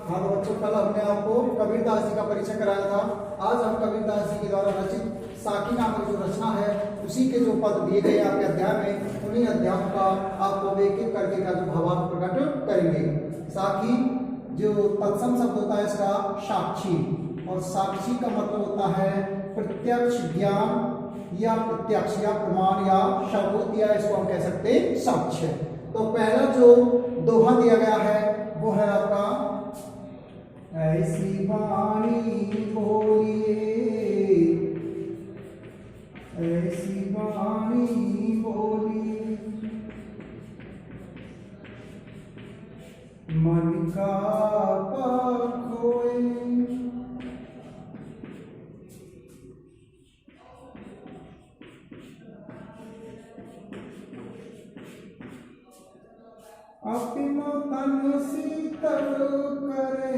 हाँ तो बच्चों, कल हमने आपको कबीरदास जी का परिचय कराया था। आज हम कबीरदास जी के द्वारा रचित साखी नामक जो रचना है उसी के जो पद दिए गए आपके अध्याय में, उन्हीं अध्यायों का आपको एक एक करके का जो भावार्थ प्रकट करेंगे। साखी जो तत्सम शब्द होता है इसका साक्षी, और साक्षी का मतलब होता है प्रत्यक्ष ज्ञान या प्रत्यक्ष या प्रमाण या शब्द, या इसको हम कह सकते हैं साक्ष्य। तो पहला जो दोहा दिया गया है वो है आपका ऐसी वाणी बोलिए, ऐसी वाणी बोलिए मन का खोए, अपनो तन शीतल करे,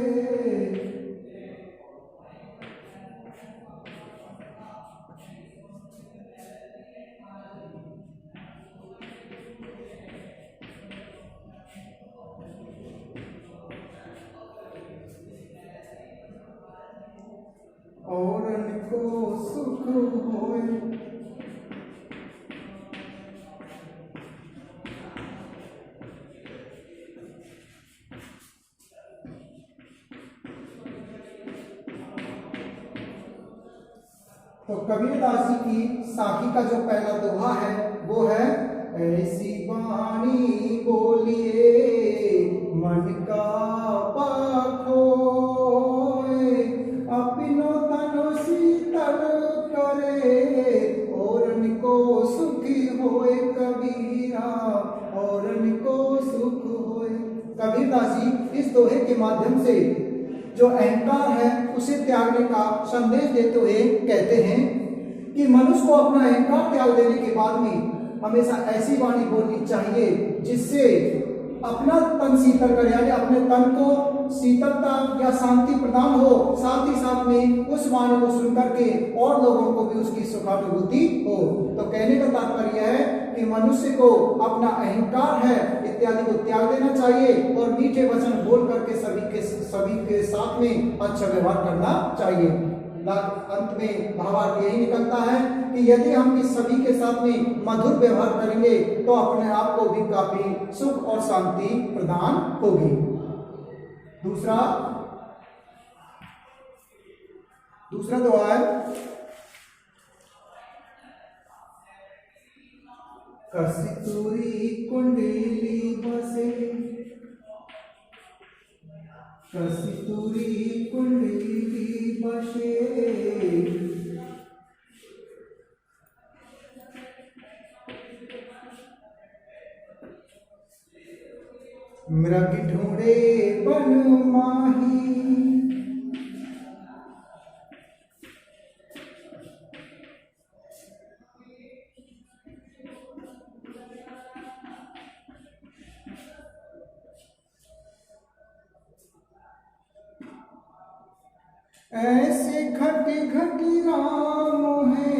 औरन को सुख होए। तो कबीरदास जी की साखी का जो पहला दोहा है वो है ऐसी वाणी बोलिए मन का खोए, अपनो तन शीतल करे, औरन को सुखी होए कबीरा, औरन को सुख होए। कबीरदास जी इस दोहे के माध्यम से जो अहंकार है उसे त्यागने का संदेश देते हुए कहते हैं कि मनुष्य को अपना अहंकार त्याग देने के बाद में हमेशा ऐसी वाणी बोलनी चाहिए जिससे अपना तन शीतल करे, यानी अपने तन को शीतलता या शांति प्रदान हो, साथ ही साथ में उस वाणी को सुनकर के और लोगों को भी उसकी सुखानुभूति हो। तो कहने का तात्पर्य है कि मनुष्य को अपना अहंकार है इत्यादि को त्याग देना चाहिए और मीठे वचन बोल करके सभी के साथ में अच्छा व्यवहार करना चाहिए। अंत में भावार्थ यही निकलता है कि यदि हम इस सभी के साथ में मधुर व्यवहार करेंगे तो अपने आप को भी काफी सुख और शांति प्रदान होगी। दूसरा दुआ है कस्तूरी कुंडली बसे, कस्तूरी कुंडली बसे, मृग ढूंढे बन माही, ऐसे घटी घटी राम है,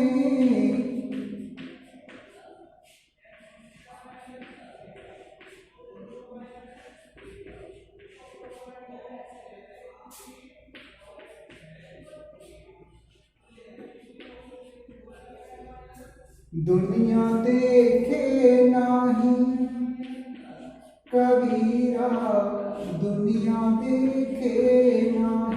दुनिया देखे नाही कबीरा, दुनिया देखे नाही।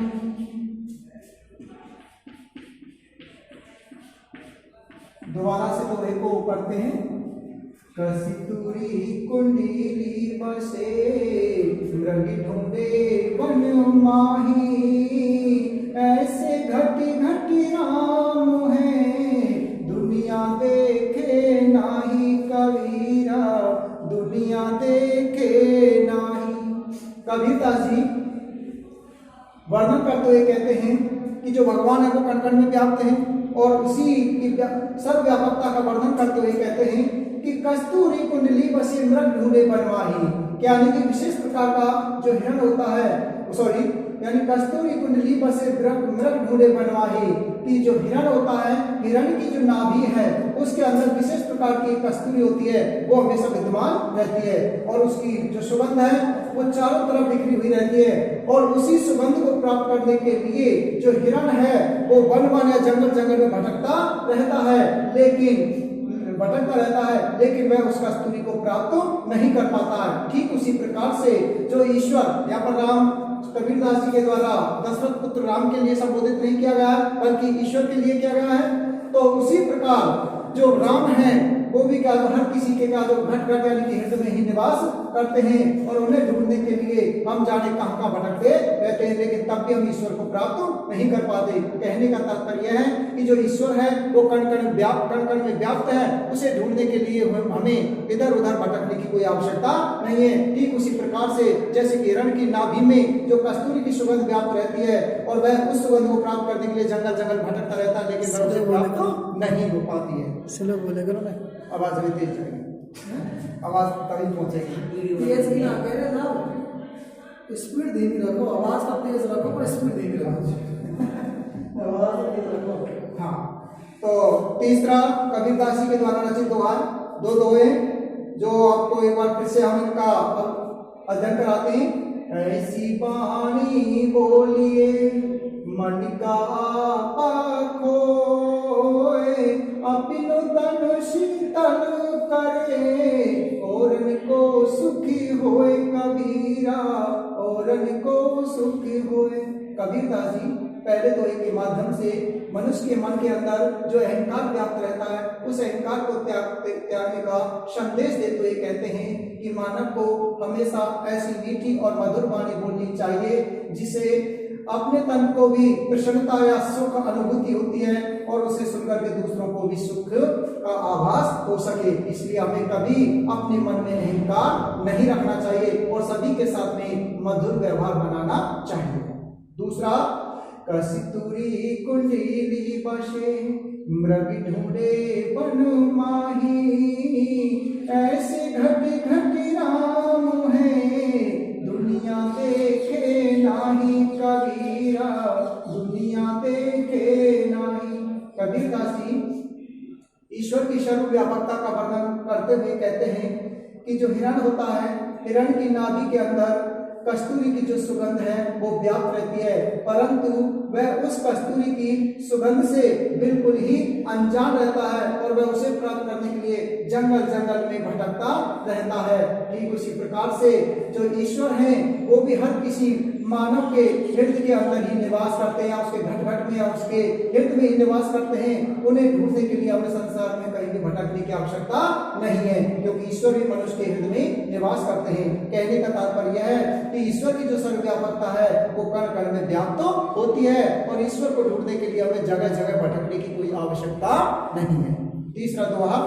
दोबारा से दोहे को पढ़ते हैं। कस्तूरी कुंडली बसे, मृग ढूंढे बन माही, ऐसे घटी घटी राम है, दुनिया देखे नाही कबीरा, दुनिया देखे नाही। कबीरदास जी वर्णन करते हुए कहते हैं कि जो भगवान है वो कण कण में व्याप्त हैं, और उसी की सर्वव्यापकता का वर्णन करते हुए कहते हैं कि कस्तूरी कुंडली बसे मृग ढूंढे बनवाही, यानी कि विशेष प्रकार का जो हिरण होता है, यानी कस्तूरी कुंडली बसे मृग ढूंढे बनवाही, कि जो हिरण होता है, हिरण की जो नाभि है उसके अंदर विशेष प्रकार की कस्तूरी होती है, वो हमेशा विद्यमान रहती है, और उसकी जो सुगंध है वो चारों तरफ बिखरी हुई रहती है। और उसी सुगंध को प्राप्त करने के लिए जो हिरण है वो वन वन या जंगल जंगल में भटकता रहता है, लेकिन वह उस कस्तूरी को प्राप्त नहीं कर पाता है। ठीक उसी प्रकार से जो ईश्वर, यहाँ पर राम कबीरदास जी के द्वारा दशरथ पुत्र राम के लिए संबोधित नहीं किया गया बल्कि ईश्वर के लिए किया गया है, तो उसी प्रकार जो राम है वो भी क्या हर किसी के का जो घट घट यानी कि हृदय में ही निवास करते हैं और उन्हें ढूंढने के लिए हम जाने कहां कहां भटकते रहते हैं, लेकिन तब भी हम ईश्वर को प्राप्त नहीं कर पाते। कहने का तात्पर्य है कि जो ईश्वर है वो कण कण में व्याप्त है, उसे ढूंढने के लिए हमें इधर उधर भटकने की कोई आवश्यकता नहीं है। ठीक उसी प्रकार से जैसे कि हिरण की नाभि में जो कस्तूरी की सुगंध व्याप्त रहती है और वह उस सुगंध को प्राप्त करने के लिए जंगल जंगल भटकता रहता है, लेकिन वह उसे प्राप्त नहीं हो पाती है। स्लो बोलेगा ना, आवाज भी तेज चलेगी, आवाज तभी पहुंचेगी। तेज भी ना कह रहे ना, स्पीड धीमी रखो, आवाज का तेज रखो पर स्पीड धीमी रखो, आवाज तेज रखो। हाँ, तो तीसरा कबीरदास जी के द्वारा रचित दोहा, दो दोहे जो आपको एक बार फिर से हम इनका अध्ययन कराते हैं। ऐसी वाणी बोलिए मन का खोए, अपनो तन शीतल करे, औरन को सुखी होए कबीरा, औरन को सुखी होए। कबीरदास जी पहले दोहे के माध्यम से मनुष्य के मन के अंदर जो अहंकार व्याप्त रहता है उस अहंकार को त्यागने का संदेश देते हुए कहते हैं कि मानव को हमेशा ऐसी मीठी और मधुर वाणी बोलनी चाहिए जिसे अपने तन को भी प्रसन्नता या सुख अनुभूति होती है और उसे सुनकर के दूसरों को भी सुख का आभास हो सके। इसलिए हमें कभी अपने मन में अहंकार नहीं रखना चाहिए और सभी के साथ में मधुर व्यवहार बनाना चाहिए। दूसरा, कस्तूरी कुंडली बसे मृग ढूंढे बन माही, ऐसे घट घट राम है दुनिया देखे नाही कबीरा, दुनिया देखे नाही। कबीरदास जी ईश्वर की सर्वव्यापकता का वर्णन करते हुए कहते हैं कि जो हिरण होता है, हिरण की नाभि के अंदर कस्तूरी की जो सुगंध है वो व्याप्त रहती है, परंतु वह उस कस्तूरी की सुगंध से बिल्कुल ही अनजान रहता है और वह उसे प्राप्त करने के लिए जंगल जंगल में भटकता रहता है। ठीक उसी प्रकार से जो ईश्वर हैं वो भी हर किसी मानव के हृदय के अंदर ही निवास करते हैं, उसके घट घट में या उसके हृदय में ही निवास करते हैं। उन्हें ढूंढने के लिए हमें संसार में कहीं भी भटकने की आवश्यकता नहीं है, क्योंकि ईश्वर भी मनुष्य के हृदय में निवास करते हैं। कहने का तात्पर्य है कि ईश्वर की जो सर्वव्यापकता है वो कण कण में व्याप्त होती है और ईश्वर को ढूंढने के लिए हमें जगह जगह भटकने की कोई आवश्यकता नहीं है। तीसरा दोहा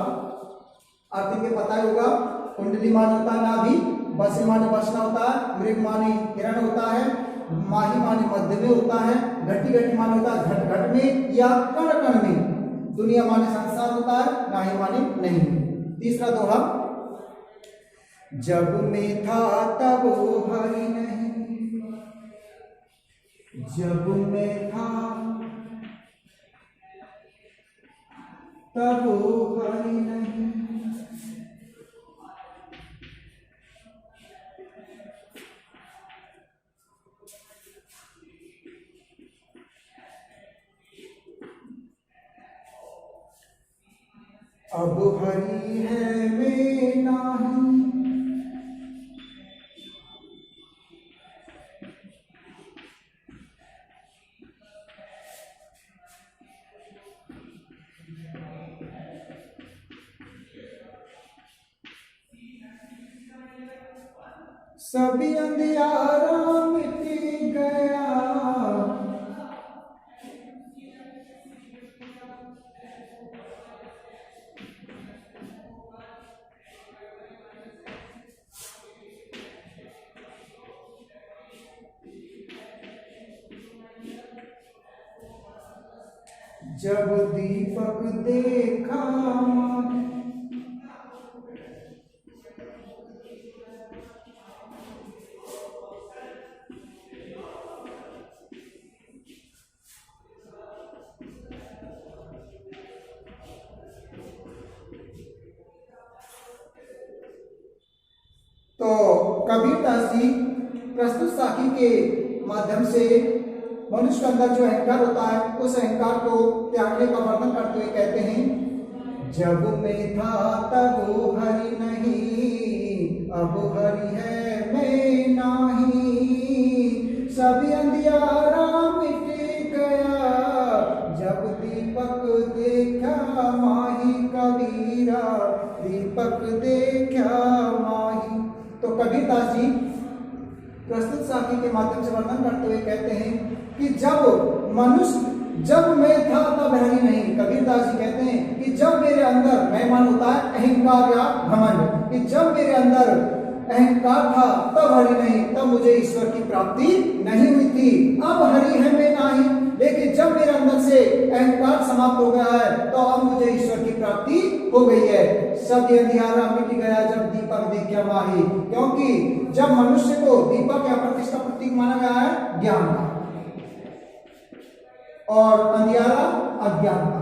अर्थ के पता होगा। कुंडली मान होता है नाभि, बस माने बसना होता है, मृग माने हिरण होता है, माही माने मध्य में होता है, घटी घटी माने होता है घट घट में या कण कण में, दुनिया माने संसार होता है, नाही माने नहीं। तीसरा दोहा, जब में था तब हरि नहीं, जब में था तब हरि नहीं, अब हरि है में नाही, सभी अंधियारा मिट गया, जब दीपक देखा तो कबीरदास जी प्रस्तुत साखी के माध्यम से मनुष्य के अंदर जो अहंकार होता है उस अहंकार को त्यागने का वर्णन करते हुए कहते हैं, जब मैं था तब हरि नहीं, अब हरि है मैं नाही, सभी अंधियारा मिट गया, जब दीपक देखा माही कबीरा, दीपक देखा माही। तो कबीरदास जी प्रस्तुत साखी के माध्यम से वर्णन करते हुए कहते हैं कि जब मैं था तब हरि नहीं। कबीरदास जी कहते हैं कि जब मेरे अंदर, मैं मान होता है अहंकार या घमंड, कि जब मेरे अंदर अहंकार था तब हरि नहीं, तब मुझे ईश्वर की प्राप्ति नहीं हुई थी। अब हरि है मैं नाही, लेकिन जब मेरे अंदर से अहंकार समाप्त हो गया है तो अब मुझे ईश्वर की प्राप्ति हो गई है। सब ये अंधियारा मिट गया जब दीपक देखा माही, क्योंकि जब मनुष्य को दीपक या प्रतिष्ठा प्रतीक माना गया है ज्ञान का, और अंधियारा अज्ञान का,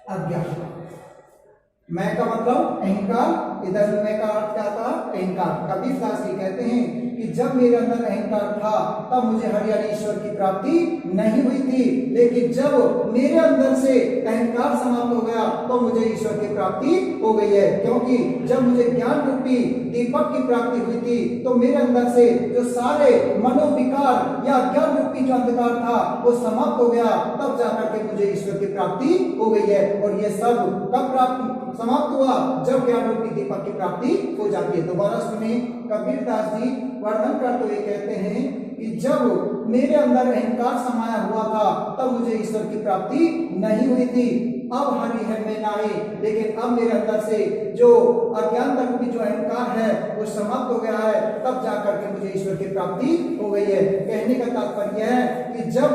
अज्ञान। मैं का मतलब अहंकार, इधर मैं का अर्थ क्या था, अहंकार। कबीरदास जी कहते हैं कि जब मेरे अंदर अहंकार था तब मुझे हरियाली ईश्वर की प्राप्ति नहीं हुई थी, लेकिन जब मेरे अंदर से अहंकार समाप्त हो गया तो मुझे ईश्वर की प्राप्ति हो गई है। क्योंकि जब मुझे ज्ञान रूपी दीपक की प्राप्ति हुई थी तो मेरे अंदर से जो सारे मनोविकार या ज्ञान रूपी जो अंधकार था वो समाप्त हो गया, तब जाकर के मुझे ईश्वर की प्राप्ति हो गई है। और ये सब कब प्राप्त समाप्त हुआ, जब ज्ञान रूपी दीपक की प्राप्ति हो जाती है। दोबारा सुनिए, कबीरदास जी वर्णन करते हुए कहते हैं कि जब मेरे अंदर अहंकार समाया हुआ था तब मुझे ईश्वर की प्राप्ति नहीं हुई थी। अब हरि है मैं नाही, लेकिन अब मेरे अंदर से जो अज्ञान रूपी जो अहंकार है वो समाप्त हो गया है, तब जाकर के मुझे ईश्वर की प्राप्ति हो गई है। कहने का तात्पर्य है कि जब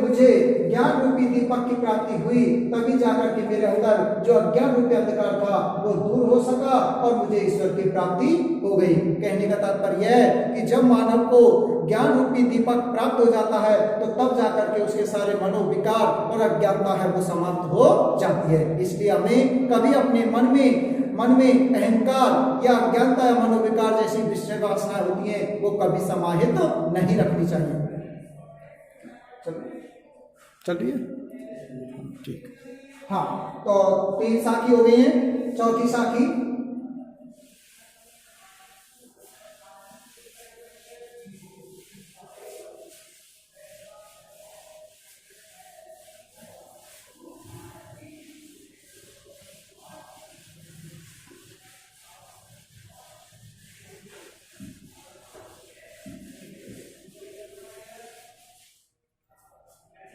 मुझे ज्ञान रूपी दीपक की प्राप्ति हुई तभी जाकर के मेरे अंदर जो अज्ञान रूपी अंधकार था वो दूर हो सका और मुझे ईश्वर की प्राप्ति हो गई। कहने का तात्पर्य है कि जब मानव को ज्ञान रूपी दीपक प्राप्त हो जाता है तो तब जाकर के उसके सारे मनोविकार और अज्ञानता है वो समाप्त हो जाती है। इसलिए हमें कभी अपने मन में अहंकार या अज्ञानता या मनोविकार जैसी विषय वासनाएं होती हैं वो कभी समाहित नहीं रखनी चाहिए। चलिए ठीक। हाँ, तो 3 साखी हो गई हैं। चौथी साखी,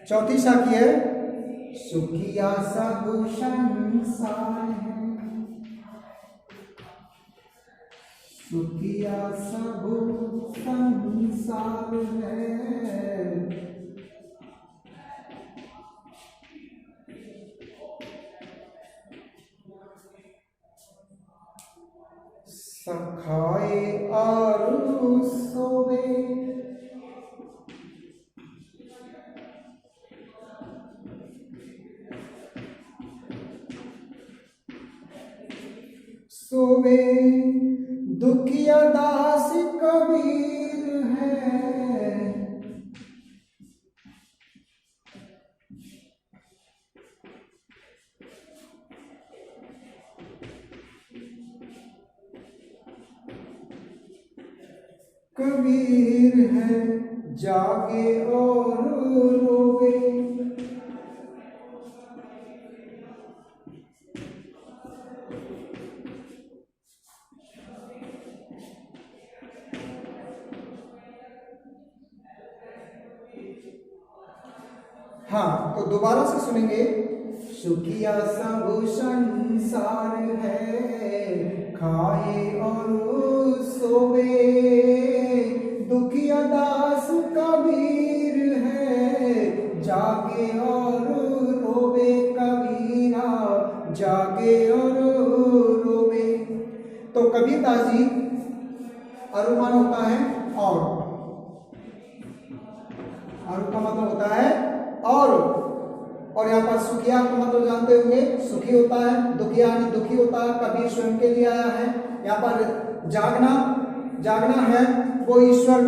चौथी साखी है, सुखिया सब संसार है, सुखिया सब संसार है, सखाए और सोवे, सोवे दुखिया दास कबीर है, कबीर है जागे और रोवे, हाँ, तो दोबारा से सुनेंगे। सुखिया सब संसार है, खाए और सोवे, दुखिया दास कबीर है, जागे और रोवे, कबीरा जागे और रोवे। तो कबीरदास जी अरुमान होता है और का मतलब होता है और यहाँ पर सुखिया का मतलब जानते होंगे सुखी होता है, दुखी यानी दुखी होता है। कबीर स्वयं के लिए आया है। यहाँ पर जागना है वो ईश्वर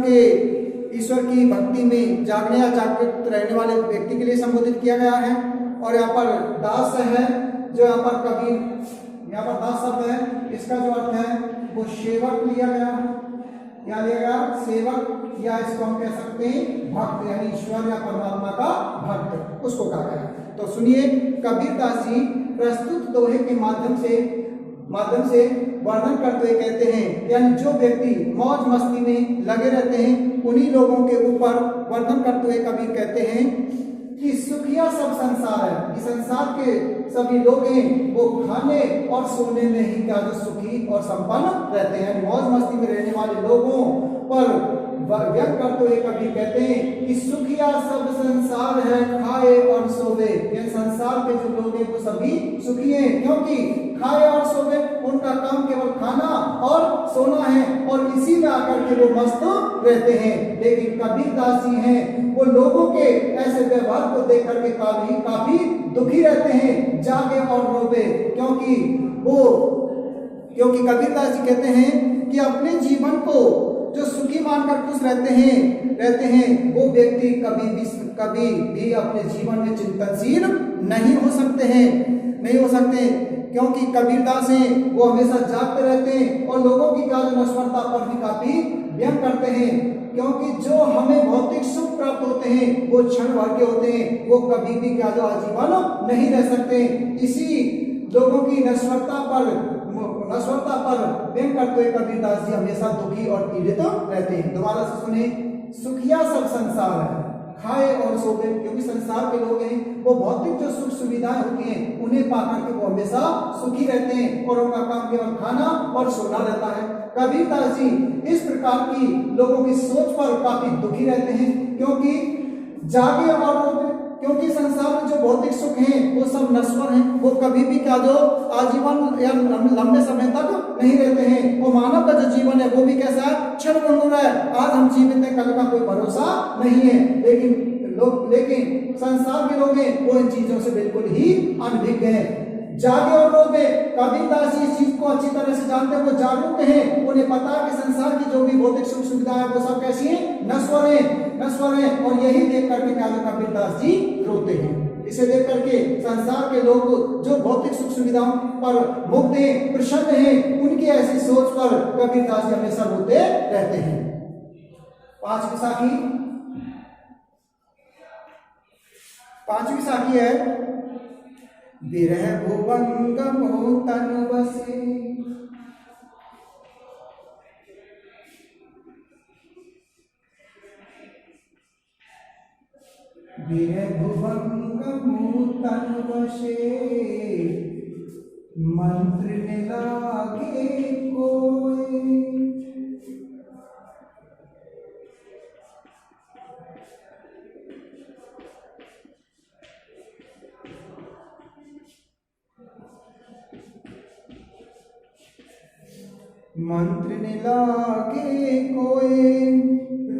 की भक्ति में जागने या जागृत रहने वाले व्यक्ति के लिए संबोधित किया गया है। और यहाँ पर दास है, जो यहाँ पर कबीर, यहाँ पर दास शब्द है, इसका जो अर्थ है वो सेवक लिया गया, क्या लिया गया, सेवक, या इसको हम कह सकते हैं भक्त, यानी ईश्वर या परमात्मा का भक्त, उसको कहा गया। तो सुनिए, कबीरदास जी प्रस्तुत दोहे के माध्यम से वर्णन करते हुए कहते हैं, यानी जो व्यक्ति मौज मस्ती में लगे रहते हैं उन्हीं लोगों के ऊपर वर्णन करते हुए कबीर कहते हैं कि सुखिया सब संसार है, कि संसार के सभी लोग हैं वो खाने और सोने में ही क्या जो सुखी और संपन्न रहते हैं। मौज मस्ती में रहने वाले लोगों पर व्यक्त करते हुए कबीर कहते हैं कि सुखिया सब संसार है, खाए और सोवे। ये संसार के जो लोग हैं वो सभी सुखी हैं, क्योंकि खाए और सोवे, उनका काम केवल खाना और सोना है, और इसी में आकर के वो मस्त रहते हैं। लेकिन कबीरदास जी हैं वो लोगों के ऐसे व्यवहार को देख करके काफी दुखी रहते हैं, जागे और रोवे, क्योंकि कबीरदास जी कहते हैं कि अपने जीवन को जो सुखी मानकर खुश रहते हैं वो व्यक्ति कभी भी अपने जीवन में चिंतनशील नहीं हो सकते, क्योंकि कबीरदास हैं वो हमेशा जागते रहते हैं और लोगों की क्या नश्वरता पर भी काफी व्यंग करते हैं, क्योंकि जो हमें भौतिक सुख प्राप्त होते हैं वो क्षण भर के होते हैं, वो कभी भी क्या जो आजीवन नहीं रह सकते। इसी लोगों की नश्वरता पर व्यंग करते हुए कबीरदास जी हमेशा दुखी और पीड़ित रहते हैं। दोबारा से सुने, सुखिया सब संसार है, खाए और सोवे, क्योंकि संसार के लोग हैं वो भौतिक जो सुख सुविधाएं होती हैं उन्हें पाकर के वो हमेशा सुखी रहते हैं और उनका काम केवल खाना और सोना रहता है। कबीरदास जी इस प्रकार की लोगों की सोच पर काफी दुखी रहते हैं, क्योंकि जागे और रोवे, क्योंकि संसार में जो भौतिक सुख हैं वो सब नश्वर हैं, वो कभी भी क्या जो आजीवन या लंबे समय तक नहीं रहते हैं। और मानव का जो जीवन है वो भी कैसा है, क्षण भंगुर है। आज हम जीवित हैं, कल का कोई भरोसा नहीं है। लेकिन संसार के लोग हैं वो इन चीजों से बिल्कुल ही अनभिज्ञ हैं। जागे और रोवे, कबीरदास जी इस चीज को अच्छी तरह से जानते हैं, वो जागरूक हैं, उन्हें पता है कि संसार की जो भी भौतिक सुख सुविधा है वो सब कैसी है, नश्वर है। और यही देख करके क्या कबीरदास जी रोते हैं। इसे देख करके संसार के लोग जो भौतिक सुख सुविधाओं पर मुग्ध हैं, प्रसन्न हैं, उनकी ऐसी सोच पर कबीरदास जी हमेशा रोते रहते हैं। पांचवी साखी है, विरह भुवंगमो तनु बसे, विरह भुवंगमो तनु बसे, मंत्र न लागे कोई। मंत्र न लागे कोई,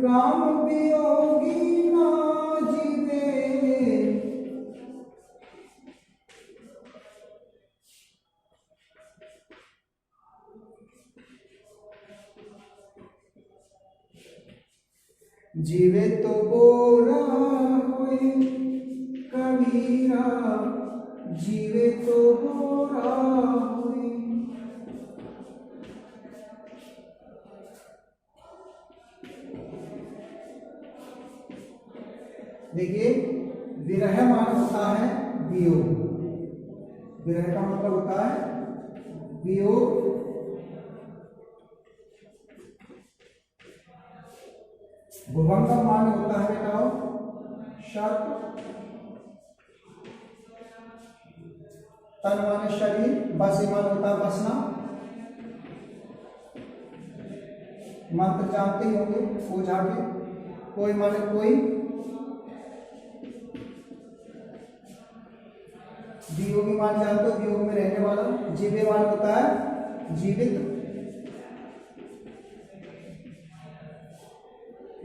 राम वियोगी ना जीवे। जीवे तो बोरा होए कबीरा, जीवे तो बोरा होए। देखिए, विरह माना होता है वियोग, विरह का मतलब होता है वियोग। भुवंग का मान होता है बेटाओ शर्त, तन माने शरीर, बसे मान होता है बसना। मंत्र जानते ही होंगे, ओझा के, कोई माने कोई, वियोगी मान जानते हो, वियोग में रहने वाला। जीवे मान होता है जीवित,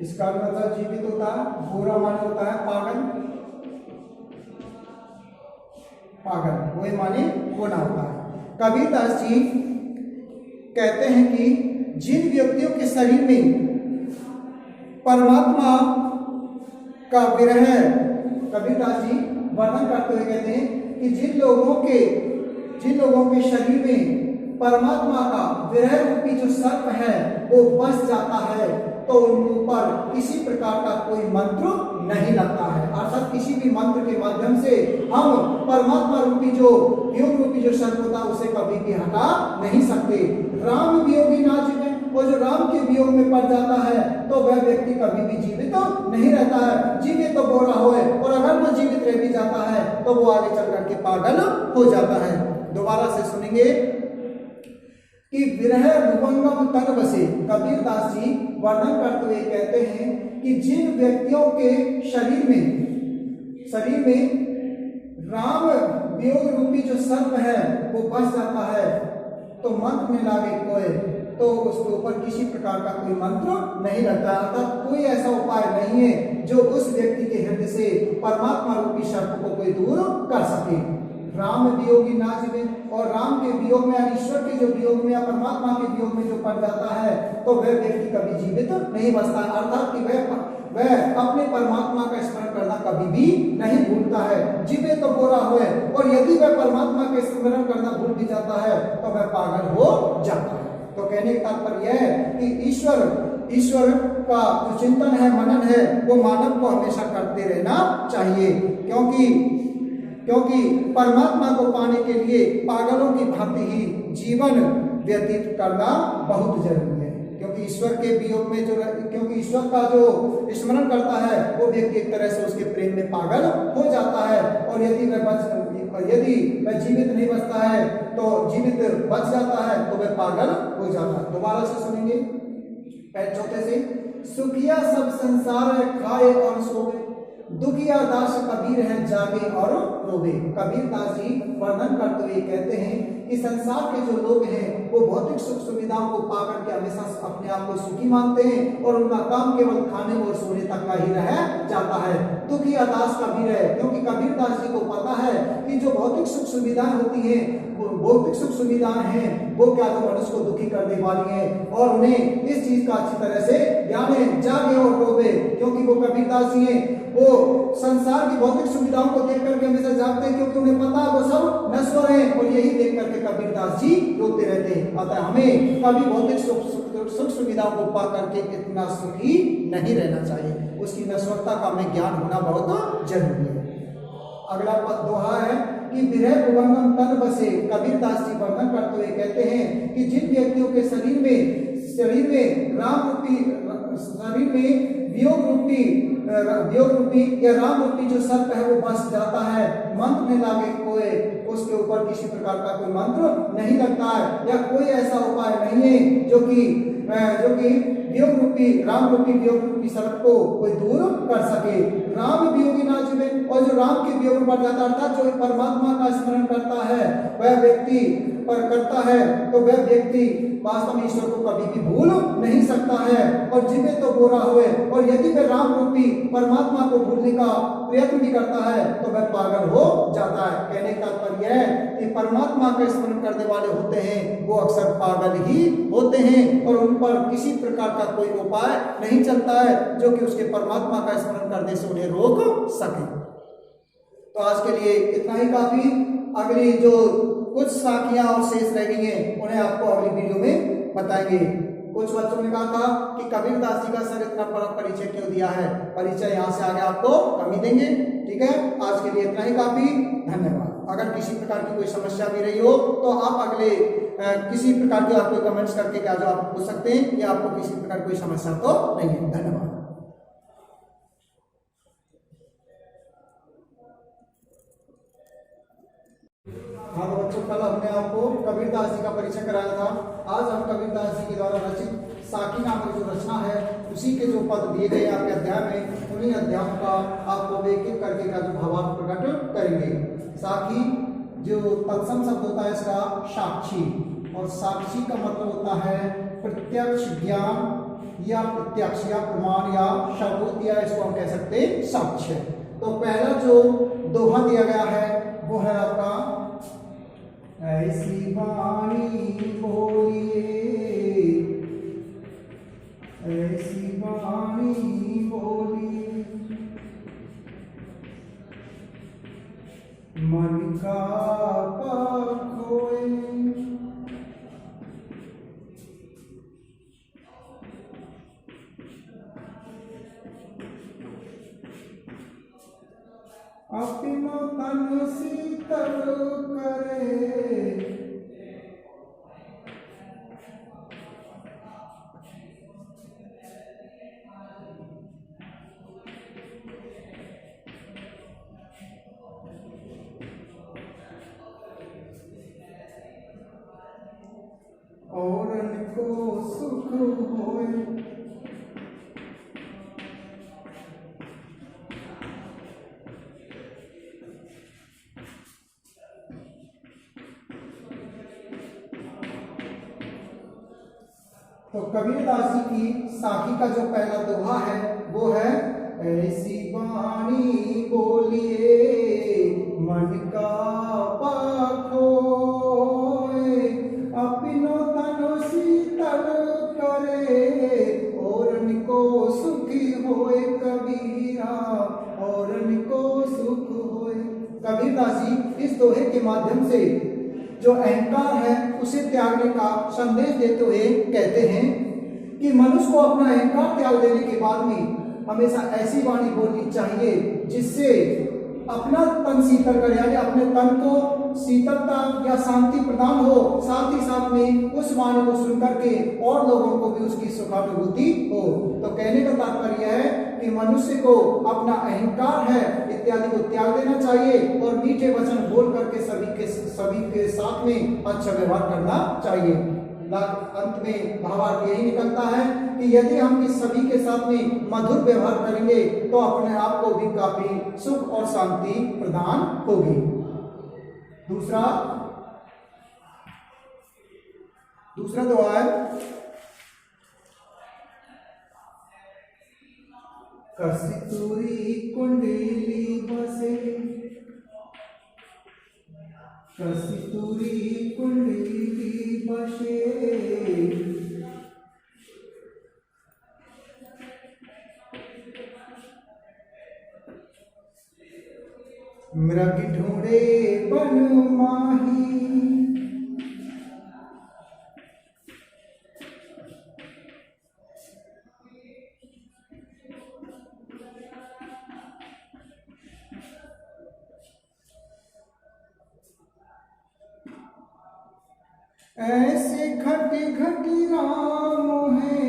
इसका मतलब जीवित होता है। गोरा मान होता है पागल, पागल, वही माने होना होता है। कबीरदास जी कहते हैं कि जिन व्यक्तियों के शरीर में परमात्मा का विरह, कबीरदास जी वर्णन करते हुए कहते हैं कि जिन लोगों के शरीर में परमात्मा का विरह रूपी जो सर्प है वो बस जाता है, तो उनके ऊपर किसी प्रकार का कोई मंत्र नहीं लगता है। अर्थात किसी भी मंत्र के माध्यम से हम परमात्मा रूपी जो वियोग रूपी जो सर्प होता है उसे कभी भी हटा नहीं सकते। राम वियोगी ना जीवे, वो जो राम के वियोग में पड़ जाता है तो वह व्यक्ति कभी भी जीवित नहीं रहता है। जीवित तो बोला होए, और अगर वो जीवित रह भी जाता है तो वो आगे चल करके पागल हो जाता है। दोबारा से सुनेंगे कि विरह भुवंगम तन बसे। कबीरदास जी वर्णन करते हुए कहते हैं कि जिन व्यक्तियों के शरीर में राम वियोग रूपी जो सर्प है वो बस जाता है, तो मंत्र में लागे कोई, तो उसके ऊपर किसी प्रकार का कोई मंत्र नहीं लगता। अर्थात कोई ऐसा उपाय नहीं है जो उस व्यक्ति के हृदय से परमात्मा रूपी सर्प को कोई दूर कर सके। राम वियोगी ना जीवे, और राम के वियोग में, ईश्वर के जो वियोग में या परमात्मा के वियोग में जो पड़ जाता है तो वह व्यक्ति कभी जीवित नहीं बचता। अर्थात कि वह अपने परमात्मा का स्मरण करना कभी भी नहीं भूलता है। जीवे तो बोरा हुए, और यदि वह परमात्मा के स्मरण करना भूल भी जाता है तो वह पागल हो जाता है। तो कहने का तात्पर्य यह है कि ईश्वर का जो चिंतन है, मनन है, वो मानव को हमेशा करते रहना चाहिए, क्योंकि परमात्मा को पाने के लिए पागलों की भांति ही जीवन व्यतीत करना बहुत जरूरी है। क्योंकि ईश्वर के वियोग में क्योंकि ईश्वर का जो स्मरण करता है वो व्यक्ति एक तरह से उसके प्रेम में पागल हो जाता है, और यदि वह जीवित नहीं बचता है तो जीवित बच जाता है तो वह पागल हो जाता है। दोबारा से सुनेंगे चौथे से, सुखिया सब संसार खाए और सोवे, दुखिया दास कबीर है जागे और रोवे। कबीरदास जी वर्णन करते हुए कहते हैं कि संसार के जो लोग हैं वो भौतिक सुख सुविधाओं को पाकर के हमेशा अपने आप को सुखी मानते हैं, और उनका काम केवल खाने और सोने तक का ही रह जाता है। दुखिया दास कबीर है, क्योंकि कबीरदास जी को पता है कि जो भौतिक सुख सुविधाएं होती हैं, भौतिक सुख सुविधाएं हैं वो क्या तो मनुष्य को दुखी करने वाली है, और उन्हें इस चीज का अच्छी तरह से ज्ञान है, जागे और रोवे। क्योंकि वो कबीरदास जी हैं, वो संसार की भौतिक सुविधाओं को देख करके हमेशा जागते हैं, क्योंकि उन्हें पता है वो सब नश्वर है, और यही देख करके कबीरदास जी रोते रहते हैं। अतः हमें कभी भौतिक सुख सुविधाओं को पा करके इतना सुखी नहीं रहना चाहिए, उसकी नश्वरता का हमें ज्ञान होना बहुत जरूरी है। अगला दोहा है कि विरह भुवंगम तन बसे। कबीरदास जी वर्णन करते हुए कहते हैं कि जिन व्यक्तियों के शरीर में वियोग रूपी या राम रूपी जो सर्प है वो बस जाता है, मंत्र में लागे कोई, उसके ऊपर किसी प्रकार का कोई मंत्र नहीं लगता है, या कोई ऐसा उपाय नहीं है जो कि राम रूपी वियोग रूपी सर्प को कोई दूर कर सके। राम वियोगी ना जीवे, और जो राम के वियोग में पड़ जाता है, अर्थात जो परमात्मा का स्मरण करता है वह व्यक्ति वास्तव में ईश्वर को कभी भी भूल नहीं सकता है, और जीवे तो बोरा हुए, और यदि वह राम रूपी परमात्मा को भूलने का प्रयत्न भी करता है तो वह पागल हो जाता है। कहने का तात्पर्य है कि परमात्मा का स्मरण करने वाले होते हैं वो अक्सर पागल ही होते हैं, और उन पर किसी प्रकार का कोई उपाय नहीं चलता है जो कि उसके परमात्मा का स्मरण करने से उन्हें रोक सके। तो आज के लिए इतना ही काफी। अगली जो कुछ साखियां और शेष रह गई हैं उन्हें आपको अगली वीडियो में बताएंगे। कुछ बच्चों ने कहा था कि कबीरदास जी का सर इतना बड़ा परिचय क्यों दिया है, परिचय यहाँ से आगे आपको कमी देंगे। ठीक है, आज के लिए इतना ही काफी। धन्यवाद। अगर किसी प्रकार की कोई समस्या भी रही हो तो आप अगले किसी प्रकार के आपको कमेंट्स करके क्या जो आप पूछ सकते हैं, या आपको किसी प्रकार की कोई समस्या तो नहीं है। धन्यवाद। हाँ तो बच्चों, कल हमने आपको कबीरदास जी का परिचय कराया था। आज हम कबीरदास जी के द्वारा रचित साखी नामक जो रचना है उसी के जो पद दिए गए आपके अध्याय में, उन्हीं अध्यायों का आपको एक एक करके का जो भावार्थ प्रकट करेंगे। साखी जो तत्सम शब्द होता है इसका साक्षी, और साक्षी का मतलब होता है प्रत्यक्ष ज्ञान या प्रत्यक्ष या प्रमाण या सबूत, या इसको हम कह सकते हैं साक्ष्य। तो पहला जो दोहा दिया गया है वो है आपका ऐसी वाणी बोलिए, ऐसी वाणी बोलिए, मन का पाप खोए। अपनो तन शीतल करे, औरन को सुख होए। तो कबीरदास जी की साखी का जो पहला दोहा है वो है ऐसी वाणी बोलिए मन का पाखोए, अपनो तन शीतल करे, औरन को सुखी होए कबीरा, औरन को सुख होए। कबीरदास जी इस दोहे के माध्यम से जो अहंकार है उसे त्यागने का संदेश देते हुए कहते हैं कि मनुष्य को अपना अहंकार त्याग देने के बाद में हमेशा ऐसी वाणी बोलनी चाहिए जिससे अपना तन शीतल कर, यानी अपने तन को शीतलता या शांति प्रदान हो, साथ ही साथ में उस वाणी को सुन करके और लोगों को भी उसकी सुखानुभूति हो। तो कहने का तात्पर्य है कि मनुष्य को अपना अहंकार है इत्यादि को त्याग देना चाहिए और मीठे वचन बोल करके सभी के साथ में अच्छा व्यवहार करना चाहिए। अंत में भावार्थ यही निकलता है कि यदि हम इस सभी के साथ में मधुर व्यवहार करेंगे तो अपने आप को भी काफी सुख और शांति प्रदान होगी। दूसरा दुआ है कस्तूरी कुंडली बसे, कस्तूरी कुंडली बसे, मृग ढूंढे बन माही, ऐसे घट घट राम है,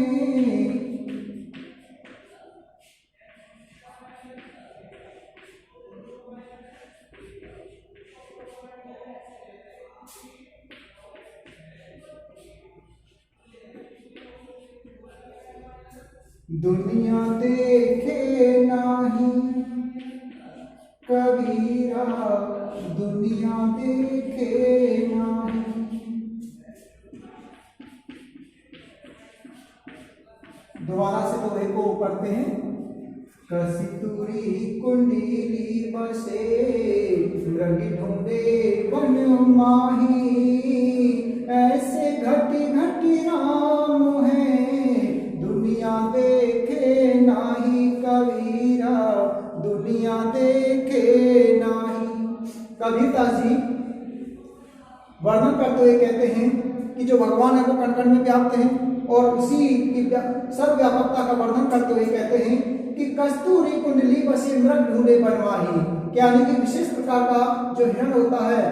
दुनिया देखे नाही कबीरा, दुनिया देखे नाही। दोबारा से दोहे को पढ़ते हैं। कस्तूरी कुंडली बसे, मृग ढूंढे बन माही, ऐसे घटी घटी राम है, दुनिया देखे नाही कबीरा, दुनिया देखे नाही। कबीरदास जी वर्णन करते हुए कहते हैं कि जो भगवान है वो कण कण में व्याप्त है और उसी की सर्वव्यापकता का वर्णन करते हुए कहते हैं कि कस्तूरी कुंडली बसे मृग ढूंढे बनवाही, यानी कि विशेष प्रकार का जो हिरण होता है,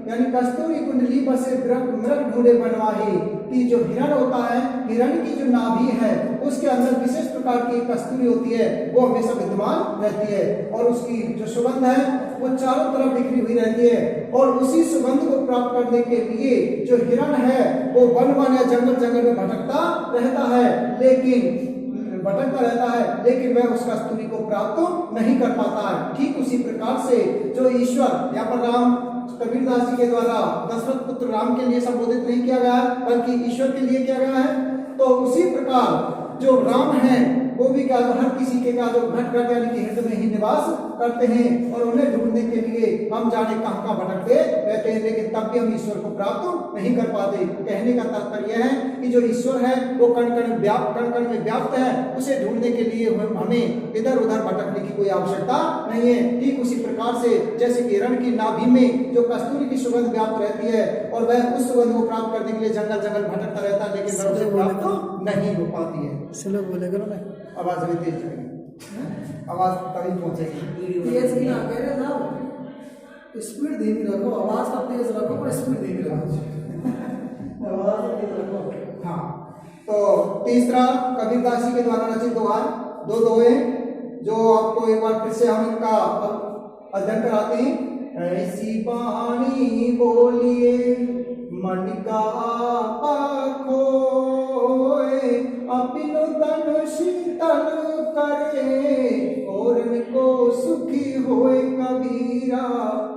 यानी कस्तूरी कुंडली बसे मृग ढूंढे बनवाही, कि जो हिरण होता है, हिरण की जो नाभि है उसके अंदर विशेष प्रकार की कस्तूरी होती है, वो हमेशा विद्यमान रहती है और उसकी जो सुगंध है वो चारों तरफ बिखरी हुई रहती है। और उसी सुगंध को प्राप्त करने के लिए जो हिरण है वो वन या जंगल जंगल में भटकता रहता है, लेकिन वह उस कस्तूरी को प्राप्त नहीं कर पाता है। ठीक उसी प्रकार से जो ईश्वर, यहाँ पर राम कबीरदास जी के द्वारा दशरथ पुत्र राम के लिए संबोधित नहीं किया गया है बल्कि ईश्वर के लिए किया गया है, तो उसी प्रकार जो राम है वो भी क्या हर किसी के क्या जो घट घट यानी कि हृदय में ही निवास करते हैं, और उन्हें ढूंढने के लिए हम जाने कहाँ कहाँ भटकते रहते हैं, लेकिन तब भी हम ईश्वर को प्राप्त नहीं कर पाते। कहने का तात्पर्य यह है कि जो ईश्वर है वो कण कण में व्याप्त है, उसे ढूंढने के लिए हमें इधर उधर भटकने की कोई आवश्यकता नहीं है। ठीक उसी प्रकार से जैसे कि हिरण की नाभि में जो कस्तूरी की सुगंध व्याप्त रहती है और वह उस सुगंध को प्राप्त करने के लिए जंगल जंगल भटकता रहता है, लेकिन वह उसे प्राप्त नहीं हो पाती है। चलो बोलेगा ना, आवाज भी तेज करेंगे, आवाज तभी पहुंचेगी। तेज की ना कह रहे ना, स्पीड धीमी रखो, आवाज का तेज रखो पर स्पीड धीमी रखो। आवाज तेज रखो। हाँ, तो तीसरा कबीरदास जी के द्वारा रचित दोहा, दो दोहे जो आपको एक बार फिर से हम इनका अध्ययन कराते हैं। ऐसी वाणी बोलिए मन का खोए, अपिनु तन शीतल करे, औरन को सुखी होए कबीरा,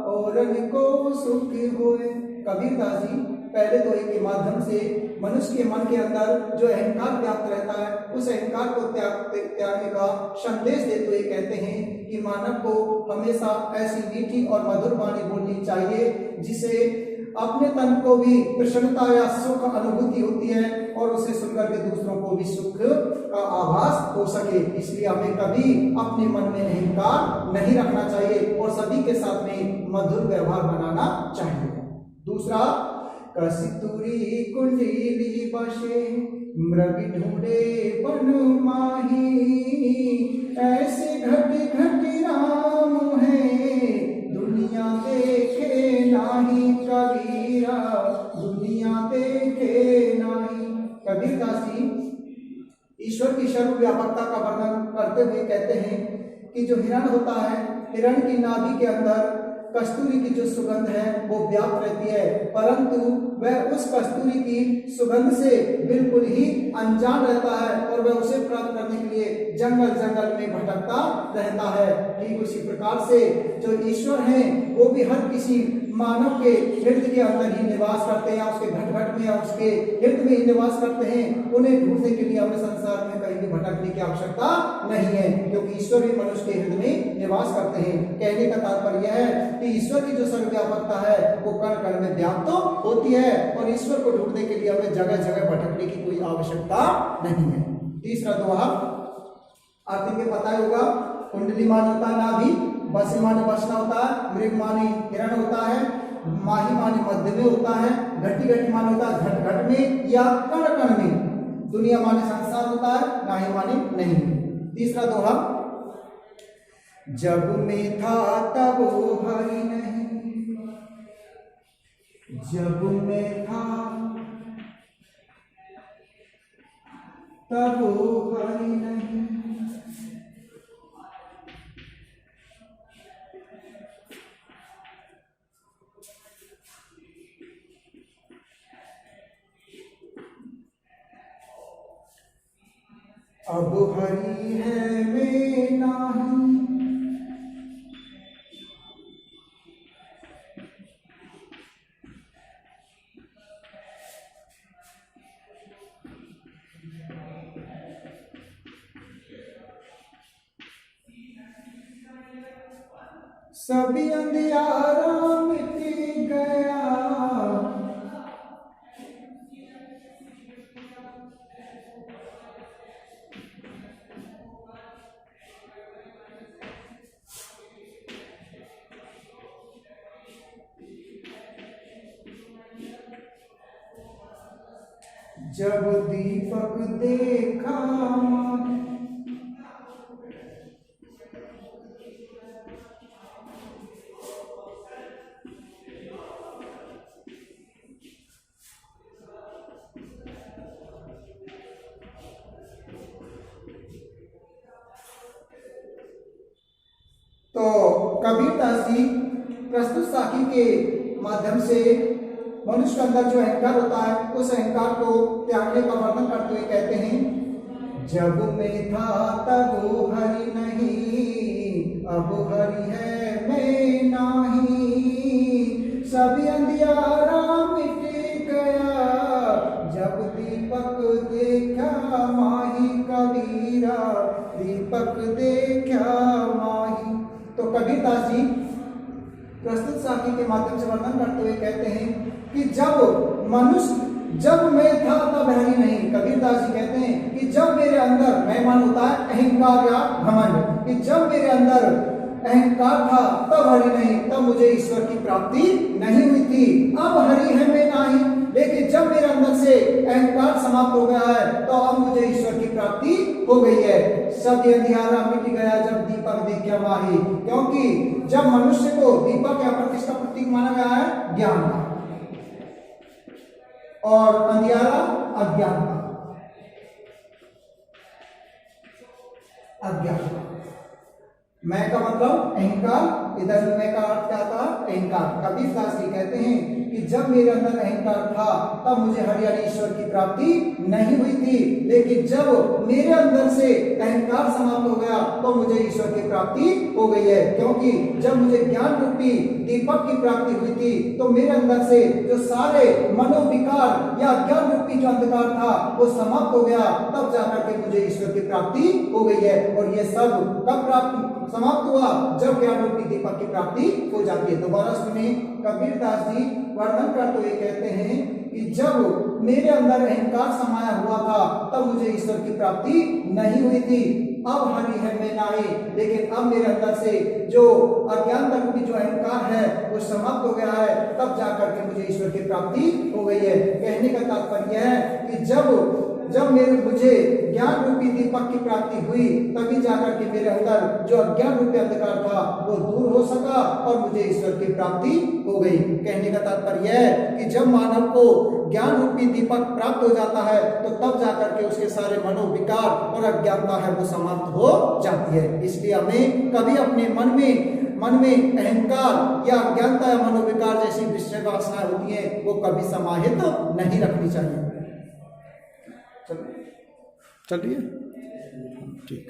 औरन को सुखी होए। कबीरदास जी पहले दोहे के माध्यम से मनुष्य के मन के अंदर जो अहंकार व्याप्त रहता है, उस अहंकार को त्यागने का संदेश देते हुए कहते हैं कि मानव को हमेशा ऐसी मीठी और मधुर वाणी बोलनी चाहिए जिसे अपने तन को भी प्रसन्नता या सुख अनुभूति होती है और उसे सुनकर के दूसरों को भी सुख का आभास हो सके। इसलिए हमें कभी अपने मन में अहंकार नहीं रखना चाहिए और सभी के साथ में मधुर व्यवहार बनाना चाहिए। दूसरा, कस्तूरी कुंडली बसे मृग ढूंढे बन माही, ऐसे घट घट राम है दुनिया देखे नाही कबीरा, दुनिया देखे नाही। कबीरदास जी ईश्वर की सर्वव्यापकता का वर्णन करते हुए कहते हैं कि जो हिरण होता है, हिरण की नाभि के अंदर कस्तूरी की जो सुगंध है वो व्याप्त रहती है, परंतु वह उस कस्तूरी की सुगंध से बिल्कुल ही अनजान रहता है और वह उसे प्राप्त करने के लिए जंगल जंगल में भटकता रहता है। ठीक उसी प्रकार से जो ईश्वर हैं वो भी हर किसी मानव के हृदय के अंदर ही निवास करते हैं, उसके घट घट में या उसके हृदय में ही निवास करते हैं। उन्हें ढूंढने के लिए हमें संसार में कहीं भी भटकने की आवश्यकता नहीं है, क्योंकि ईश्वर भी मनुष्य के हृदय में निवास करते हैं। कहने का तात्पर्य है कि ईश्वर की जो सर्वव्यापकता है वो कण कण में व्याप्त होती है और ईश्वर को ढूंढने के लिए हमें जगह जगह भटकने की कोई आवश्यकता नहीं है। तीसरा दोहा आप इनके पता ही होगा, कुंडली मान होता है नाभि, बसी माने बसना होता है, मृग माने हिरण होता है, माही माने मध्य में होता है, घटी घटी माने होता है घट घट में या कण कण में, दुनिया माने संसार होता है, नाही माने नहीं। तीसरा दोहा, जब में था तब हरि नहीं, जब में था तब हरि नहीं, अब हरि है में नाही, सभी अंधियारा मिट गया, जब दीपक देखा तो कबीरदास जी प्रस्तुत साखी के माध्यम से मनुष्य के अंदर जो अहंकार होता है उस अहंकार को त्यागने का वर्णन करते हुए कहते हैं, जब में था तब हरि नहीं, अब हरि है में नाही, सभी अंधियारा मिट गया, जब दीपक देखा माही कबीरा, दीपक देखा माही। तो कबीरदास जी प्रस्तुत साखी के माध्यम से वर्णन करते हुए कहते हैं कि जब मैं था तब हरि नहीं। कबीरदास जी कहते हैं कि जब मेरे अंदर, मैं मान होता है अहंकार या घमंड, कि जब मेरे अंदर अहंकार था तब हरि नहीं, तब मुझे ईश्वर की प्राप्ति नहीं हुई थी। अब हरि है मैं नाही, लेकिन जब मेरे अंदर से अहंकार समाप्त हो गया है तो अब मुझे ईश्वर की प्राप्ति हो गई है। सब ये अंधियारा मिट गया जब दीपक देखा माही, क्योंकि जब मनुष्य को दीपक या पर किसका प्रतीक माना गया है? ज्ञान का, और अंधियारा अज्ञान का, अज्ञान। मैं का मतलब अहंकार, इधर मैं का अर्थ क्या था? अहंकार। कबीरदास जी कहते हैं कि जब मेरे अंदर अहंकार था तब मुझे हरियाली ईश्वर की प्राप्ति नहीं हुई थी, लेकिन जब मेरे अंदर से अहंकार समाप्त हो गया तो मुझे ईश्वर की प्राप्ति हो गई है। क्योंकि जब मुझे ज्ञान रूपी दीपक की प्राप्ति हुई थी तो मेरे अंदर से जो सारे मनोविकार या ज्ञान रूपी जो अंधकार था वो समाप्त हो गया, तब जाकर के मुझे ईश्वर की प्राप्ति हो गई है। और ये सब कब प्राप्त समाप्त हुआ? जब ज्ञान रूपी दीपक की प्राप्ति हो जाती है। दोबारा सुनिए, कबीरदास जी वर्णन करते हुए कहते हैं कि जब मेरे अंदर अहंकार समाया हुआ था तब मुझे ईश्वर की प्राप्ति नहीं हुई थी। अब हरि है मैं नाही, लेकिन अब मेरे अंदर से जो अज्ञान रूपी जो अहंकार है वो समाप्त हो गया है, तब जाकर के मुझे ईश्वर की प्राप्ति हो गई है। कहने का तात्पर्य है कि जब मुझे ज्ञान रूपी दीपक की प्राप्ति हुई तभी जाकर के मेरे अंदर जो अज्ञान रूपी अंधकार था वो दूर हो सका और मुझे ईश्वर की प्राप्ति हो गई। कहने का तात्पर्य है कि जब मानव को ज्ञान रूपी दीपक प्राप्त हो जाता है तो तब जाकर के उसके सारे मनोविकार और अज्ञानता है वो समाप्त हो जाती है। इसलिए हमें कभी अपने मन में अहंकार या अज्ञानता या मनोविकार जैसी विषय वासनाएं होती हैं वो कभी समाहित नहीं रखनी चाहिए। चलिए ठीक।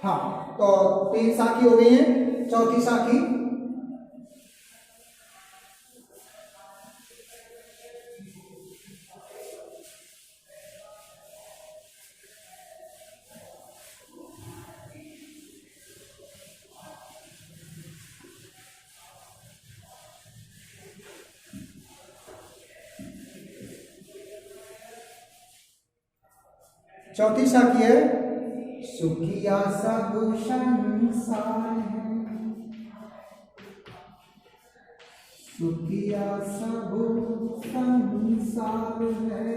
हाँ, तो 3 साखी हो गई हैं। चौथी साखी है सुखिया सब संसार है, सुखिया सब संसार है,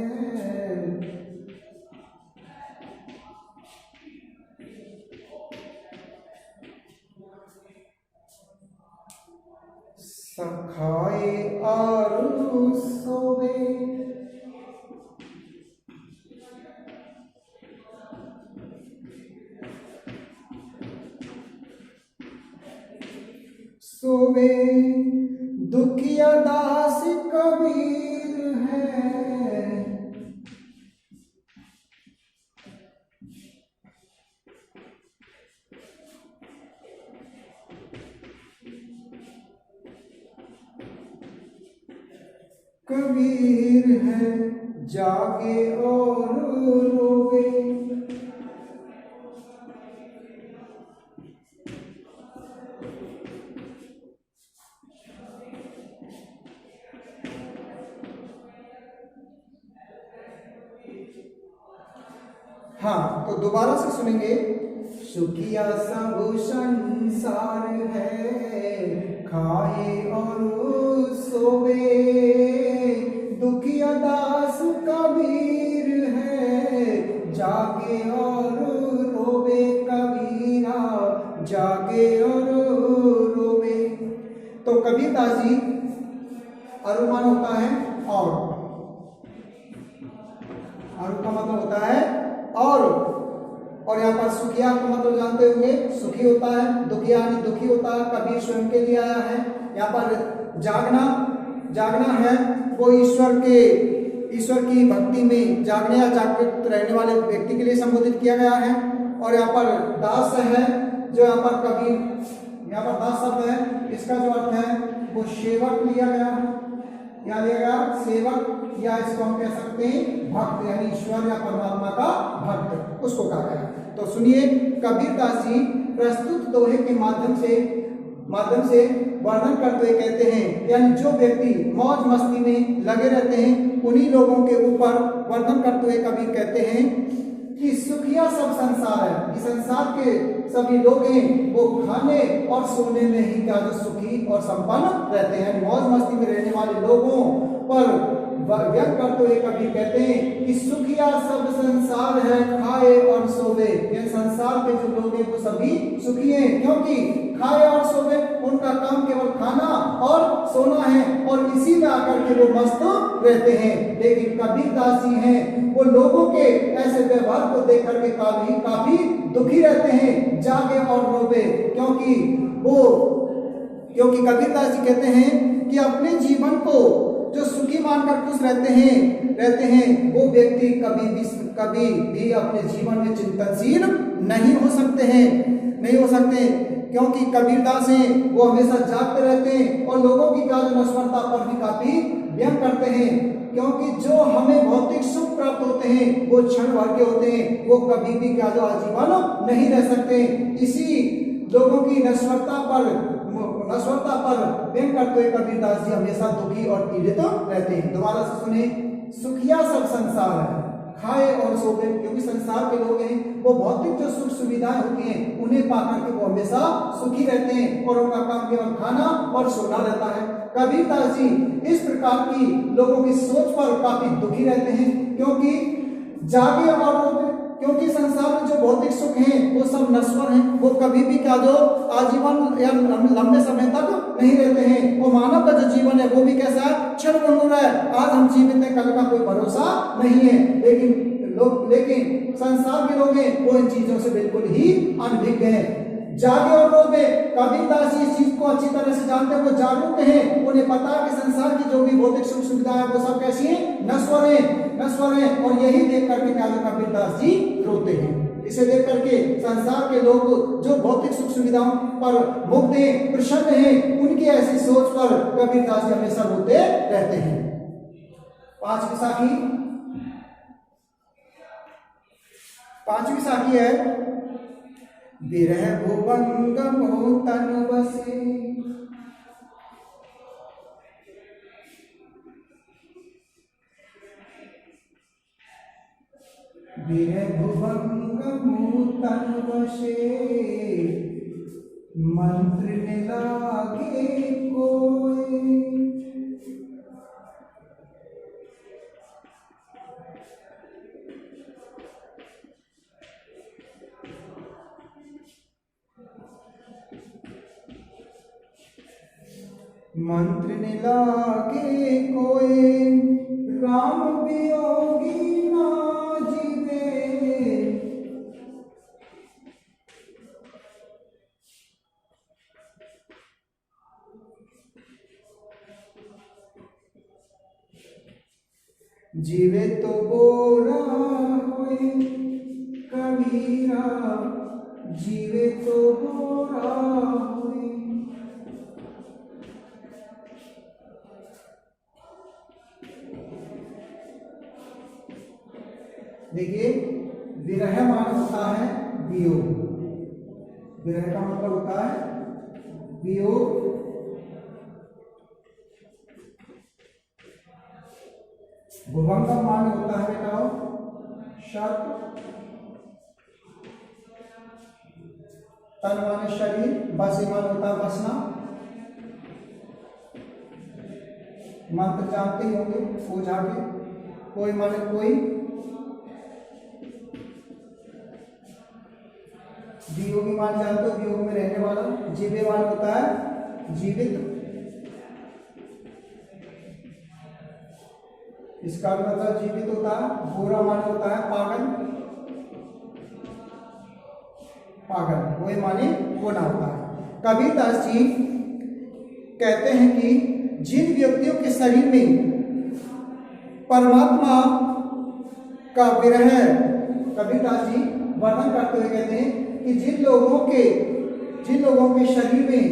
सखाए और सोवे, सोवे दुखिया दास कबीर है, कबीर है जागे और रोवे, हाँ, तो दोबारा से सुनेंगे। सुखिया सब संसार है, खाए और सोवे, दुखिया दास कबीर है, जागे और रोवे, कबीरा जागे और रोवे। तो कबीरदास जी अरुमान होता है और का मतलब होता है और यहाँ पर सुखिया का मतलब जानते होंगे, सुखी होता है, दुखिया यानी दुखी होता है, कबीर स्वयं के लिए आया है। यहाँ पर जागना है वो ईश्वर की भक्ति में जागने या जागृत रहने वाले व्यक्ति के लिए संबोधित किया गया है। और यहाँ पर दास है, जो यहाँ पर कबीर, यहाँ पर दास शब्द है, इसका जो अर्थ है वो सेवक लिया गया, क्या लिया गया? सेवक, या इसको हम कह सकते हैं भक्त, यानी ईश्वर या परमात्मा का भक्त। उसको कहा गया। तो सुनिए, कबीरदास जी प्रस्तुत दोहे के माध्यम से वर्णन करते हुए कहते हैं, यानी जो व्यक्ति मौज मस्ती में लगे रहते हैं उन्हीं लोगों के ऊपर वर्णन करते हुए कबीर कहते हैं कि सुखिया सब संसार है, कि संसार के सभी लोग हैं वो खाने और सोने में ही क्या जो सुखी और संपन्न रहते हैं। मौज मस्ती में रहने वाले लोगों पर व्यक्त करते हुए कबीर कहते हैं कि सुखिया सब संसार है, खाए और सोवे। ये संसार के जो लोग हैं वो सभी सुखी हैं, क्योंकि खाए और सोवे, उनका काम केवल खाना और सोना है और इसी में आकर के वो मस्त रहते हैं। लेकिन कबीरदास जी हैं वो लोगों के ऐसे व्यवहार को देख करके काफी दुखी रहते हैं, जागे और रोवे, क्योंकि कबीरदास जी कहते हैं कि अपने जीवन को जो सुखी मानकर खुश रहते हैं वो व्यक्ति कभी भी अपने जीवन में चिंतनशील नहीं हो सकते, क्योंकि कबीरदास हैं वो हमेशा जागते रहते हैं और लोगों की कार्य नश्वरता पर भी काफी व्यंग करते हैं, क्योंकि जो हमें भौतिक सुख प्राप्त होते हैं वो क्षण भर के होते हैं, वो कभी भी क्या जो आजीवन नहीं रह सकते। इसी लोगों की नश्वरता पर व्यंग करते हुए कबीरदास जी हमेशा दुखी और पीड़ित रहते हैं। दोबारा से सुने, सुखिया सब संसार है, खाए और सोवे, क्योंकि संसार के लोग हैं वो भौतिक जो सुख सुविधाएं होती हैं उन्हें पाकर के वो हमेशा सुखी रहते हैं और उनका काम केवल खाना और सोना रहता है। कबीरदास जी इस प्रकार की लोगों की सोच पर काफी दुखी रहते हैं, क्योंकि जागे और रोवे, क्योंकि संसार में जो भौतिक सुख हैं वो सब नश्वर हैं, वो कभी भी क्या जो आजीवन या लंबे समय तक नहीं रहते हैं। वो मानव का जो जीवन है वो भी कैसा है, क्षणभंगुर है। आज हम जीवित हैं, कल का कोई भरोसा नहीं है। लेकिन संसार के लोग हैं वो इन चीजों से बिल्कुल ही अनभिज्ञ हैं। जागे और रोवे, कबीरदास जी इस चीज को अच्छी तरह से जानते हैं, वो जागरूक हैं, उन्हें पता है कि संसार की जो भी भौतिक सुख सुविधाएं वो सब कैसी हैं, नश्वर हैं। और यही देख करके क्या कबीरदास जी रोते हैं। इसे देख करके संसार के लोग जो भौतिक सुख सुविधाओं पर मुग्ध हैं, प्रसन्न हैं, उनकी ऐसी सोच पर कबीरदास जी हमेशा रोते रहते हैं। पांचवी साखी है, विरह भुवंगमो तनु बसे, विरह भुवंगमो तनु बसे, मंत्र न लागे कोई। मंत्र न लागे कोई, राम वियोगी ना जीवे। जीवे तो बोरा होए कबीरा, जीवे तो बोरा होए। देखिए, विरह माना होता है वियोग, विरह का मतलब होता है वियोग। भुवंगम माने होता है बेटा शर्त, तन माने शरीर, बसे माने होता है बसना। मंत्र जानते ही होंगे, ओझा के, कोई माने कोई, वियोगी मान जानते हो, वियोग में रहने वाला। जीवे मान होता है जीवित, इसका मतलब जीवित होता है। गोरा मान होता है पागल, वही माने गोना होता है। कबीरदास जी कहते हैं कि जिन व्यक्तियों के शरीर में परमात्मा का विरह, कबीरदास जी वर्णन करते हुए कहते हैं कि जिन लोगों के शरीर में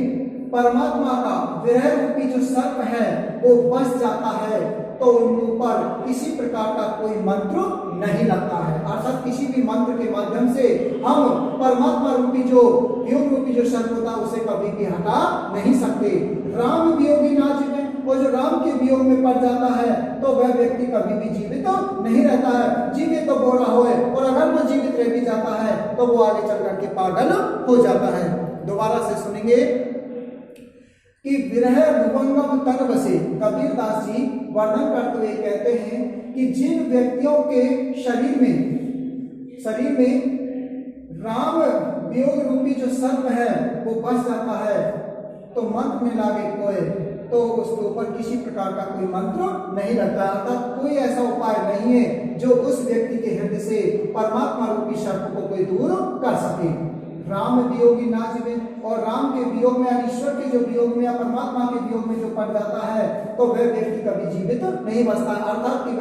परमात्मा का विरह रूपी जो सर्प है वो बस जाता है तो उन ऊपर किसी प्रकार का कोई मंत्र नहीं लगता है। अर्थात किसी भी मंत्र के माध्यम से हम परमात्मा रूपी जो वियोग रूपी जो सर्प होता है उसे कभी भी हटा नहीं सकते। राम वियोगी ना जीवे, और जो राम के वियोग में पड़ जाता है तो वह व्यक्ति कभी भी जीवित तो नहीं रहता है। जीवित तो बोला होए, और अगर वो जीवित रह भी जाता है तो वो आगे चल करके पागल हो जाता है। दोबारा से सुनेंगे कि विरह भुवंगम तन बसे। कबीर दास जी वर्णन करते हुए कहते हैं कि जिन व्यक्तियों के शरीर में राम वियोग रूपी जो सर्प है वो बस जाता है तो मंत्र में लागे कोई, तो उसके ऊपर किसी प्रकार का कोई मंत्र नहीं लगता। अर्थात कोई ऐसा उपाय नहीं है जो उस व्यक्ति के हृदय से परमात्मा रूपी सर्प को कोई दूर कर सके। राम वियोगी ना जीवे, और राम के वियोग में, ईश्वर के जो वियोग में या परमात्मा के वियोग में जो पड़ जाता है तो वह व्यक्ति कभी जीवित नहीं बचता। अर्थात कि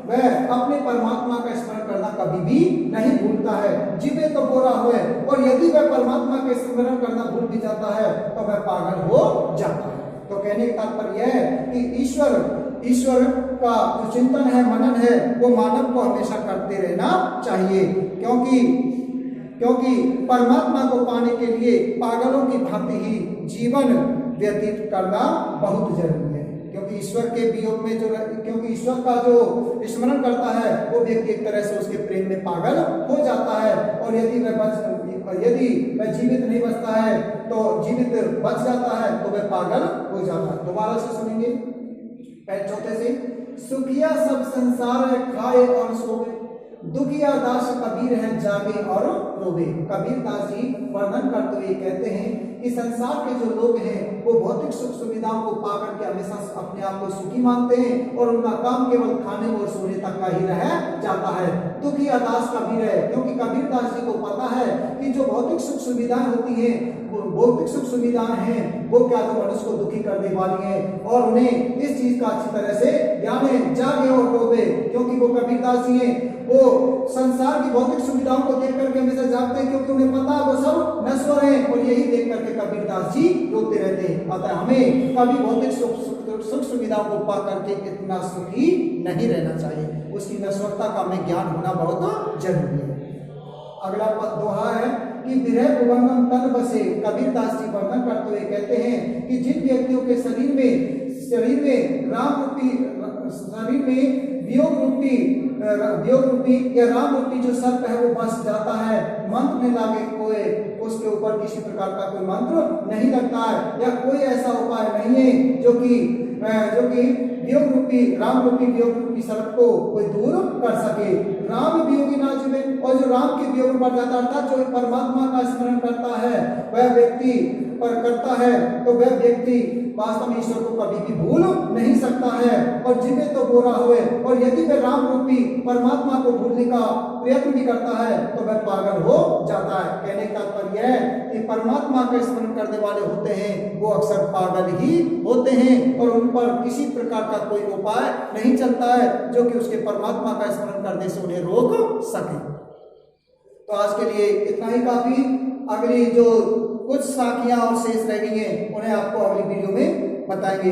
वह अपने परमात्मा का स्मरण करना कभी भी नहीं भूलता है। जीवे तो बोरा हुए, और यदि वह परमात्मा के स्मरण करना भूल भी जाता है तो वह पागल हो जाता है। तो कहने का तात्पर्य यह है कि ईश्वर का जो चिंतन है, मनन है, वो मानव को हमेशा करते रहना चाहिए, क्योंकि परमात्मा को पाने के लिए पागलों की भांति ही जीवन व्यतीत करना बहुत जरूरी है। क्योंकि ईश्वर के वियोग में क्योंकि ईश्वर का जो स्मरण करता है वो व्यक्ति एक तरह से उसके प्रेम में पागल हो जाता है, और यदि वह जीवित नहीं बचता है तो जीवित बच जाता है तो वह पागल हो जाता है। दोबारा से सुनेंगे चौथे से। सुखिया सब संसार खाए और सोवे, दुखिया दास कबीर है जागे और रोवे। कबीर दास जी वर्णन करते हुए कहते हैं कि संसार के जो लोग हैं वो भौतिक सुख सुविधाओं को पाकर के हमेशा अपने आप को सुखी मानते हैं, और उनका काम केवल खाने और सोने तक का ही रह जाता है। दुखिया दास कबीर है, क्योंकि कबीर दास जी को पता है कि जो भौतिक सुख सुविधाएं होती हैं, भौतिक सुख सुविधाएं हैं वो क्या तो मनुष्य को दुखी करने वाली है, और उन्हें इस चीज का अच्छी तरह से ज्ञान है। जागे और रोवे, क्योंकि वो कबीर दास जी हैं, वो संसार की भौतिक सुविधाओं को देख करके हमेशा जागते हैं, क्योंकि उन्हें पता है वो सब नश्वर है, और यही देख करके कबीर दास जी रोते रहते हैं। अतः हमें कभी भौतिक सुख सुविधाओं को पा करके इतना सुखी नहीं रहना चाहिए, उसकी नश्वरता का हमें ज्ञान होना बहुत जरूरी है। अगला दोहा है कि विरह भुवंगम तन बसे। कबीर दास जी वर्णन करते हुए कहते हैं कि जिन व्यक्तियों के शरीर में वियोग रूपी या राम रूपी जो सर्प है वो बस जाता है, मंत्र में लागे कोई, उसके ऊपर किसी प्रकार का कोई मंत्र नहीं लगता है, या कोई ऐसा उपाय नहीं है जो कि राम रूपी वियोग रूपी सर्प को कोई दूर कर सके। राम वियोगी ना जीवे, और जो राम के वियोग में पड़ जाता है, अर्थात जो परमात्मा का स्मरण करता है वह व्यक्ति तो वह व्यक्ति वास्तव में ईश्वर को कभी भी भूल नहीं सकता है, और जीवे तो बोरा हुए, और यदि वह राम रूपी परमात्मा को भूलने का प्रयत्न भी करता है तो वह पागल हो जाता है। कहने का तात्पर्य है कि परमात्मा का स्मरण करने वाले होते हैं वो अक्सर पागल ही होते हैं, और उन पर किसी प्रकार का कोई उपाय नहीं चलता है जो कि उसके परमात्मा का स्मरण करने से उन्हें रोक सके। तो आज के लिए इतना ही काफी। अगली जो कुछ साखियां और शेष रह गई हैं उन्हें आपको अगली वीडियो में बताएंगे।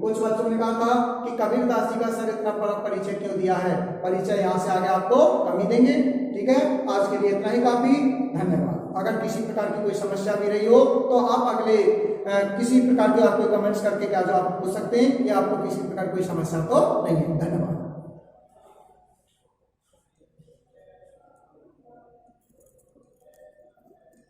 कुछ बच्चों ने कहा था कि कबीर दास जी का सर इतना बड़ा परिचय क्यों दिया है, परिचय यहाँ से आगे आपको कम ही देंगे। ठीक है, आज के लिए इतना ही काफी। धन्यवाद। अगर किसी प्रकार की कोई समस्या भी रही हो तो आप अगले किसी प्रकार के आपको कमेंट्स करके क्या जो आप पूछ सकते हैं, या आपको किसी प्रकार कोई समस्या तो नहीं है। धन्यवाद।